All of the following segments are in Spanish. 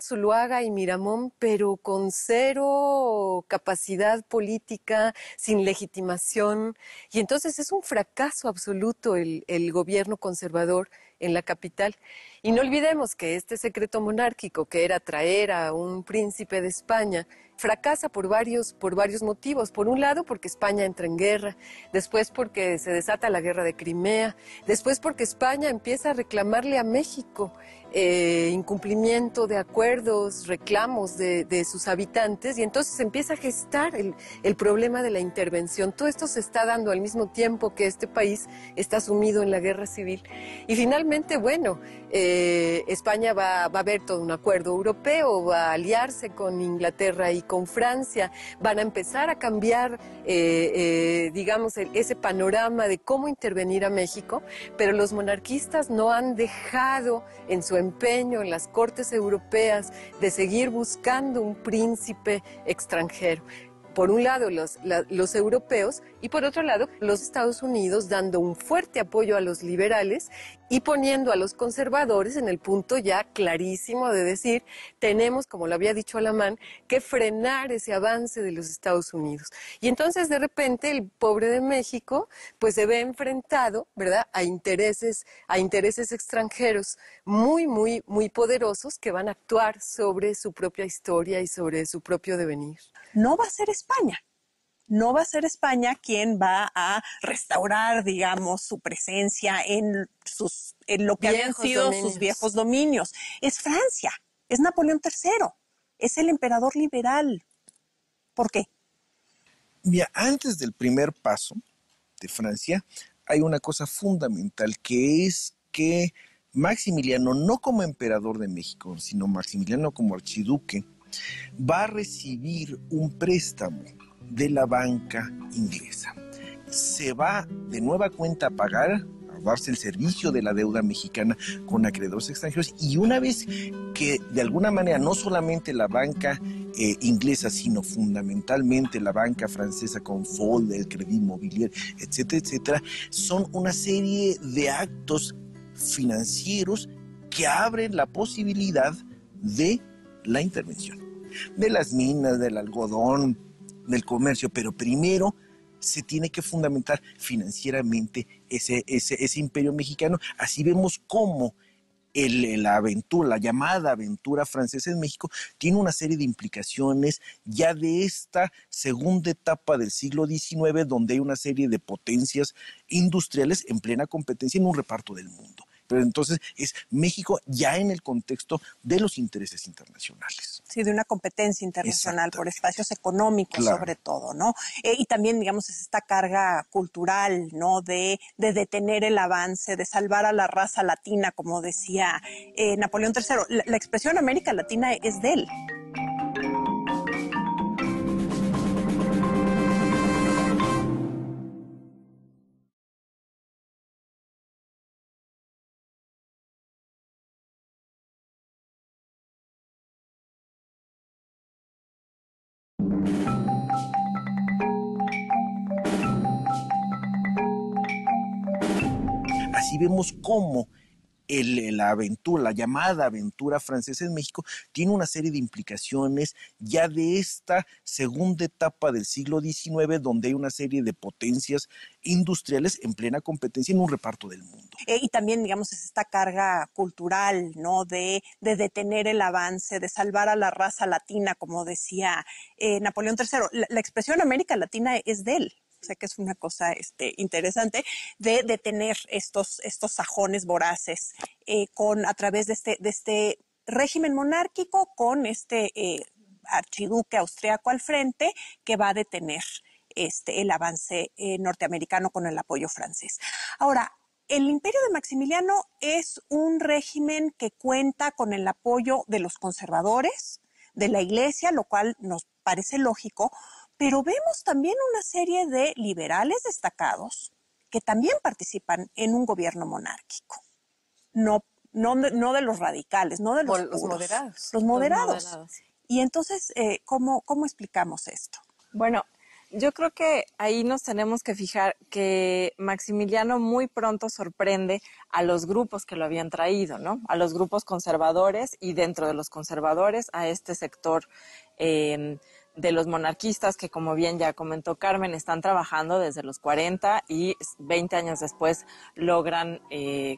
Zuluaga y Miramón, pero con cero capacidad política, sin legitimación. Y entonces es un fracaso absoluto el gobierno conservador en la capital. Y no olvidemos que este secreto monárquico, que era traer a un príncipe de España, fracasa por varios motivos. Por un lado, porque España entra en guerra, después porque se desata la guerra de Crimea, después porque España empieza a reclamarle a México incumplimiento de acuerdos, reclamos de sus habitantes, y entonces empieza a gestar el problema de la intervención. Todo esto se está dando al mismo tiempo que este país está sumido en la guerra civil. Y finalmente, bueno, España va a ver todo un acuerdo europeo, va a aliarse con Inglaterra y con Francia, van a empezar a cambiar, digamos, ese panorama de cómo intervenir a México, pero los monarquistas no han dejado en su empeño en las cortes europeas de seguir buscando un príncipe extranjero. Por un lado los europeos y por otro lado los Estados Unidos dando un fuerte apoyo a los liberales y poniendo a los conservadores en el punto ya clarísimo de decir, tenemos, como lo había dicho Alamán, que frenar ese avance de los Estados Unidos. Y entonces de repente el pobre de México pues se ve enfrentado, ¿verdad?, a intereses extranjeros muy poderosos que van a actuar sobre su propia historia y sobre su propio devenir. No va a ser España. No va a ser España quien va a restaurar, digamos, su presencia en lo que habían sido sus viejos dominios. Es Francia, es Napoleón III, es el emperador liberal. ¿Por qué? Mira, antes del primer paso de Francia, hay una cosa fundamental, que es que Maximiliano, no como emperador de México, sino Maximiliano como archiduque, va a recibir un préstamo de la banca inglesa. Se va de nueva cuenta a pagar, a darse el servicio de la deuda mexicana con acreedores extranjeros, y una vez que de alguna manera no solamente la banca inglesa, sino fundamentalmente la banca francesa con Fold, el Crédit Mobilier, etcétera, etcétera, son una serie de actos financieros que abren la posibilidad de la intervención de las minas, del algodón, del comercio, pero primero se tiene que fundamentar financieramente ese imperio mexicano. Así vemos cómo la aventura, la llamada aventura francesa en México, tiene una serie de implicaciones ya de esta segunda etapa del siglo XIX, donde hay una serie de potencias industriales en plena competencia en un reparto del mundo. Pero entonces es México ya en el contexto de los intereses internacionales. Sí, de una competencia internacional por espacios económicos, claro, sobre todo, ¿no? Y también, digamos, es esta carga cultural, ¿no? De detener el avance, de salvar a la raza latina, como decía Napoleón III. La expresión América Latina es de él. Así vemos cómo la aventura, la llamada aventura francesa en México, tiene una serie de implicaciones ya de esta segunda etapa del siglo XIX, donde hay una serie de potencias industriales en plena competencia en un reparto del mundo. Y también, digamos, es esta carga cultural, ¿no? De detener el avance, de salvar a la raza latina, como decía Napoleón III. La expresión América Latina es de él. Sé que es una cosa interesante, de detener estos sajones voraces a través de este régimen monárquico, con archiduque austriaco al frente, que va a detener el avance norteamericano con el apoyo francés. Ahora, el imperio de Maximiliano es un régimen que cuenta con el apoyo de los conservadores, de la Iglesia, lo cual nos parece lógico, pero vemos también una serie de liberales destacados que también participan en un gobierno monárquico. No de los radicales, no de los puros, moderados. Los moderados. Y entonces, ¿cómo explicamos esto? Bueno, Yo creo que ahí nos tenemos que fijar que Maximiliano muy pronto sorprende a los grupos que lo habían traído, ¿no? A los grupos conservadores y dentro de los conservadores a este sector de los monarquistas que, como bien ya comentó Carmen, están trabajando desde los 40 y 20 años después logran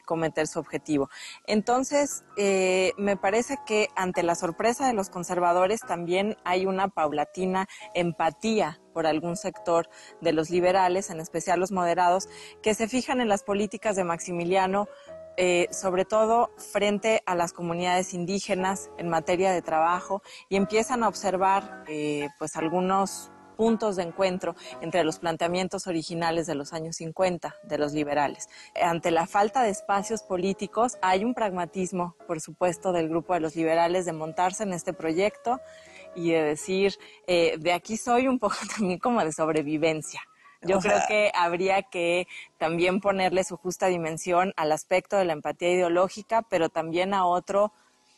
cometer su objetivo. Entonces, me parece que ante la sorpresa de los conservadores también hay una paulatina empatía por algún sector de los liberales, en especial los moderados, que se fijan en las políticas de Maximiliano, sobre todo frente a las comunidades indígenas en materia de trabajo, y empiezan a observar pues algunos puntos de encuentro entre los planteamientos originales de los años 50 de los liberales. Ante la falta de espacios políticos hay un pragmatismo, por supuesto, del grupo de los liberales de montarse en este proyecto y de decir, de aquí soy, un poco también como de sobrevivencia. Yo creo que habría que también ponerle su justa dimensión al aspecto de la empatía ideológica, pero también a otro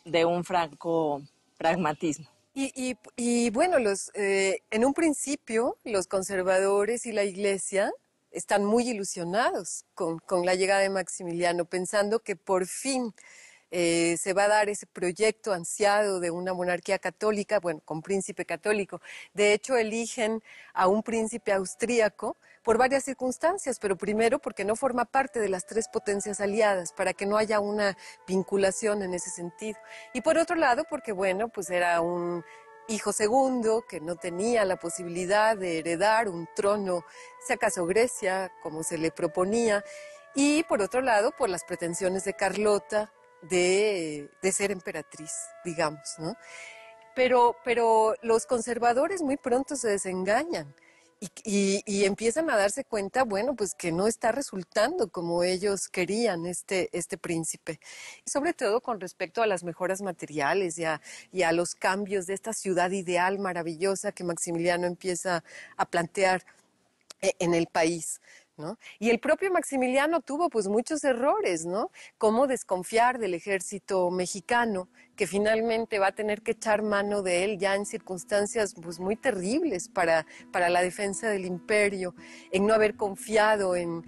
de un franco pragmatismo. Y bueno, en un principio los conservadores y la Iglesia están muy ilusionados con la llegada de Maximiliano, pensando que por fin se va a dar ese proyecto ansiado de una monarquía católica, bueno, con príncipe católico. De hecho, eligen a un príncipe austríaco por varias circunstancias, pero primero porque no forma parte de las tres potencias aliadas, para que no haya una vinculación en ese sentido. Y por otro lado, porque bueno, pues era un hijo segundo que no tenía la posibilidad de heredar un trono, si acaso Grecia, como se le proponía, y por otro lado, por las pretensiones de Carlota, de ser emperatriz, digamos, ¿no? Pero los conservadores muy pronto se desengañan y empiezan a darse cuenta, bueno, pues que no está resultando como ellos querían este príncipe. Y sobre todo con respecto a las mejoras materiales y a los cambios de esta ciudad ideal maravillosa que Maximiliano empieza a plantear en el país, ¿no? Y el propio Maximiliano tuvo pues muchos errores, ¿no? Cómo desconfiar del ejército mexicano, que finalmente va a tener que echar mano de él ya en circunstancias pues muy terribles para la defensa del imperio, en no haber confiado en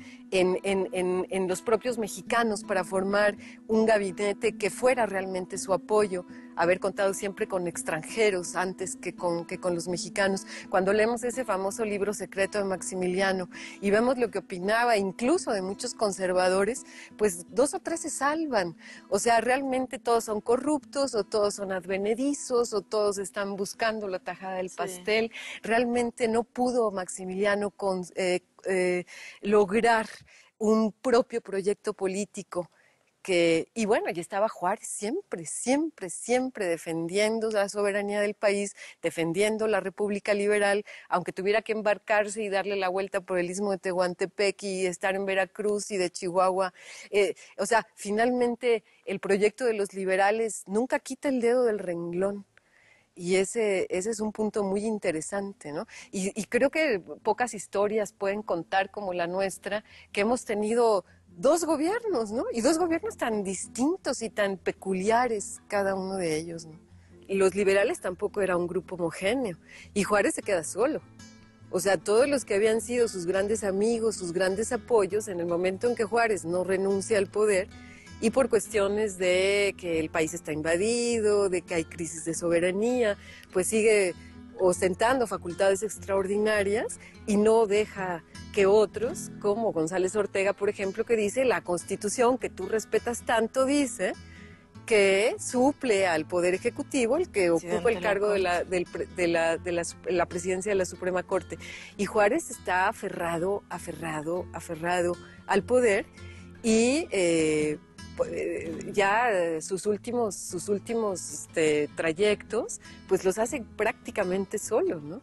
los propios mexicanos para formar un gabinete que fuera realmente su apoyo, haber contado siempre con extranjeros antes que con los mexicanos. Cuando leemos ese famoso libro secreto de Maximiliano y vemos lo que opinaba incluso de muchos conservadores, pues 2 o 3 se salvan. O sea, realmente todos son corruptos o todos son advenedizos o todos están buscando la tajada del pastel. Sí. Realmente no pudo Maximiliano lograr un propio proyecto político. Y bueno, y estaba Juárez siempre defendiendo la soberanía del país, defendiendo la República Liberal, aunque tuviera que embarcarse y darle la vuelta por el Istmo de Tehuantepec y estar en Veracruz y de Chihuahua. O sea, finalmente el proyecto de los liberales nunca quita el dedo del renglón. Y ese es un punto muy interesante, ¿no? Y creo que pocas historias pueden contar como la nuestra, que hemos tenido 2 gobiernos, ¿no? Y 2 gobiernos tan distintos y tan peculiares cada uno de ellos, ¿no? Y los liberales tampoco era un grupo homogéneo. Y Juárez se queda solo. O sea, todos los que habían sido sus grandes amigos, sus grandes apoyos, en el momento en que Juárez no renuncia al poder, y por cuestiones de que el país está invadido, de que hay crisis de soberanía, pues sigue ostentando facultades extraordinarias y no deja que otros, como González Ortega, por ejemplo, que dice, la Constitución que tú respetas tanto dice que suple al Poder Ejecutivo el que ocupa el cargo de la presidencia de la Suprema Corte. Y Juárez está aferrado al poder y ya sus últimos trayectos, pues los hace prácticamente solo, ¿no?